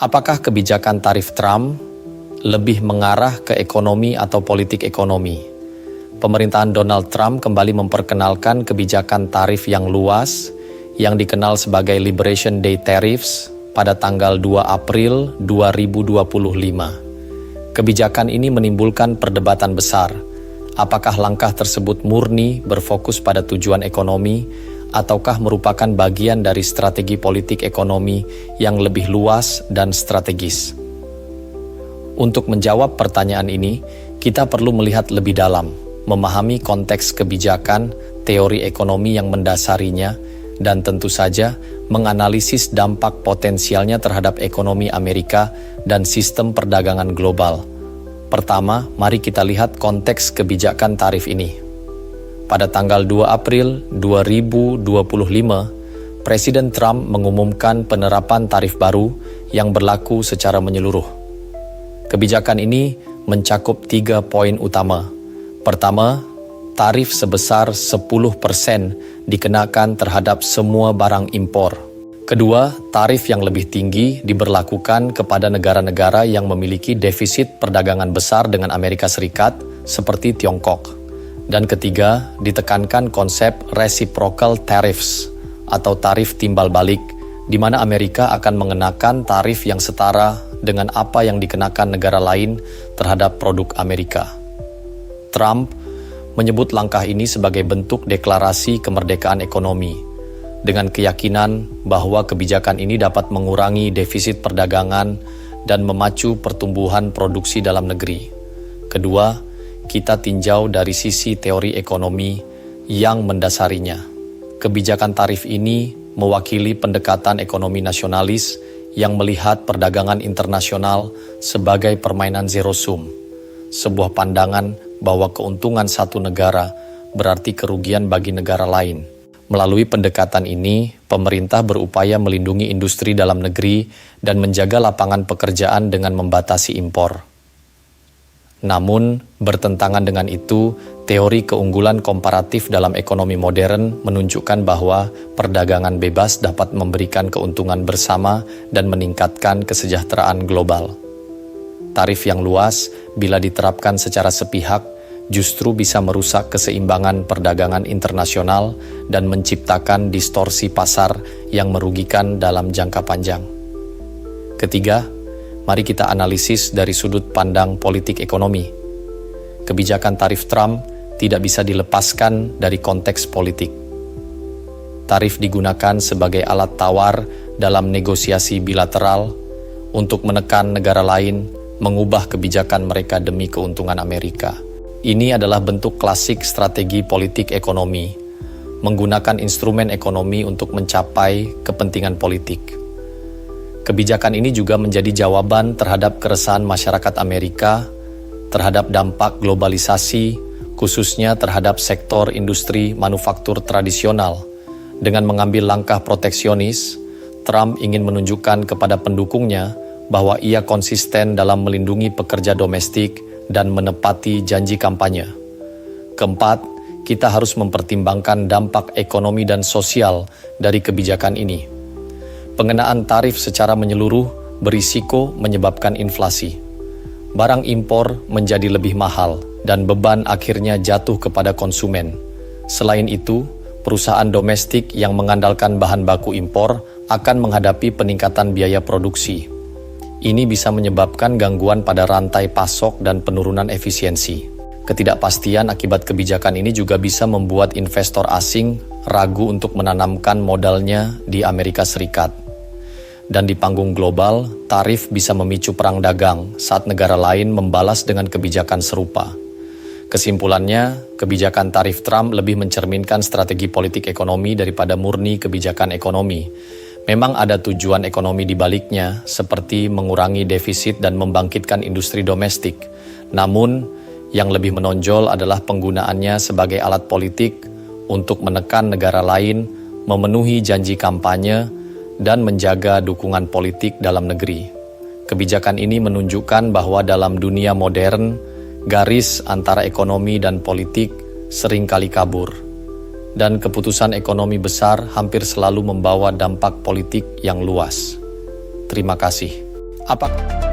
Apakah kebijakan tarif Trump lebih mengarah ke ekonomi atau politik ekonomi? Pemerintahan Donald Trump kembali memperkenalkan kebijakan tarif yang luas yang dikenal sebagai Liberation Day Tariffs pada tanggal 2 April 2025. Kebijakan ini menimbulkan perdebatan besar. Apakah langkah tersebut murni berfokus pada tujuan ekonomi ataukah merupakan bagian dari strategi politik ekonomi yang lebih luas dan strategis? Untuk menjawab pertanyaan ini, kita perlu melihat lebih dalam, memahami konteks kebijakan, teori ekonomi yang mendasarinya, dan tentu saja menganalisis dampak potensialnya terhadap ekonomi Amerika dan sistem perdagangan global. Pertama, mari kita lihat konteks kebijakan tarif ini. Pada tanggal 2 April 2025, Presiden Trump mengumumkan penerapan tarif baru yang berlaku secara menyeluruh. Kebijakan ini mencakup 3 poin utama. Pertama, tarif sebesar 10% dikenakan terhadap semua barang impor. Kedua, tarif yang lebih tinggi diberlakukan kepada negara-negara yang memiliki defisit perdagangan besar dengan Amerika Serikat, seperti Tiongkok. Dan ketiga, ditekankan konsep reciprocal tariffs atau tarif timbal balik, di mana Amerika akan mengenakan tarif yang setara dengan apa yang dikenakan negara lain terhadap produk Amerika. Trump menyebut langkah ini sebagai bentuk deklarasi kemerdekaan ekonomi, dengan keyakinan bahwa kebijakan ini dapat mengurangi defisit perdagangan dan memacu pertumbuhan produksi dalam negeri. Kedua, kita tinjau dari sisi teori ekonomi yang mendasarinya. Kebijakan tarif ini mewakili pendekatan ekonomi nasionalis yang melihat perdagangan internasional sebagai permainan zero sum, sebuah pandangan bahwa keuntungan satu negara berarti kerugian bagi negara lain. Melalui pendekatan ini, pemerintah berupaya melindungi industri dalam negeri dan menjaga lapangan pekerjaan dengan membatasi impor. Namun, bertentangan dengan itu, teori keunggulan komparatif dalam ekonomi modern menunjukkan bahwa perdagangan bebas dapat memberikan keuntungan bersama dan meningkatkan kesejahteraan global. Tarif yang luas, bila diterapkan secara sepihak, justru bisa merusak keseimbangan perdagangan internasional dan menciptakan distorsi pasar yang merugikan dalam jangka panjang. Ketiga, mari kita analisis dari sudut pandang politik ekonomi. Kebijakan tarif Trump tidak bisa dilepaskan dari konteks politik. Tarif digunakan sebagai alat tawar dalam negosiasi bilateral untuk menekan negara lain mengubah kebijakan mereka demi keuntungan Amerika. Ini adalah bentuk klasik strategi politik ekonomi, menggunakan instrumen ekonomi untuk mencapai kepentingan politik. Kebijakan ini juga menjadi jawaban terhadap keresahan masyarakat Amerika terhadap dampak globalisasi, khususnya terhadap sektor industri manufaktur tradisional. Dengan mengambil langkah proteksionis, Trump ingin menunjukkan kepada pendukungnya bahwa ia konsisten dalam melindungi pekerja domestik dan menepati janji kampanye. Keempat, kita harus mempertimbangkan dampak ekonomi dan sosial dari kebijakan ini. Pengenaan tarif secara menyeluruh berisiko menyebabkan inflasi. Barang impor menjadi lebih mahal dan beban akhirnya jatuh kepada konsumen. Selain itu, perusahaan domestik yang mengandalkan bahan baku impor akan menghadapi peningkatan biaya produksi. Ini bisa menyebabkan gangguan pada rantai pasok dan penurunan efisiensi. Ketidakpastian akibat kebijakan ini juga bisa membuat investor asing ragu untuk menanamkan modalnya di Amerika Serikat. Dan di panggung global, tarif bisa memicu perang dagang saat negara lain membalas dengan kebijakan serupa. Kesimpulannya, kebijakan tarif Trump lebih mencerminkan strategi politik ekonomi daripada murni kebijakan ekonomi. Memang ada tujuan ekonomi di baliknya, seperti mengurangi defisit dan membangkitkan industri domestik. Namun, yang lebih menonjol adalah penggunaannya sebagai alat politik untuk menekan negara lain, memenuhi janji kampanye, dan menjaga dukungan politik dalam negeri. Kebijakan ini menunjukkan bahwa dalam dunia modern, garis antara ekonomi dan politik seringkali kabur. Dan keputusan ekonomi besar hampir selalu membawa dampak politik yang luas. Terima kasih. Apakah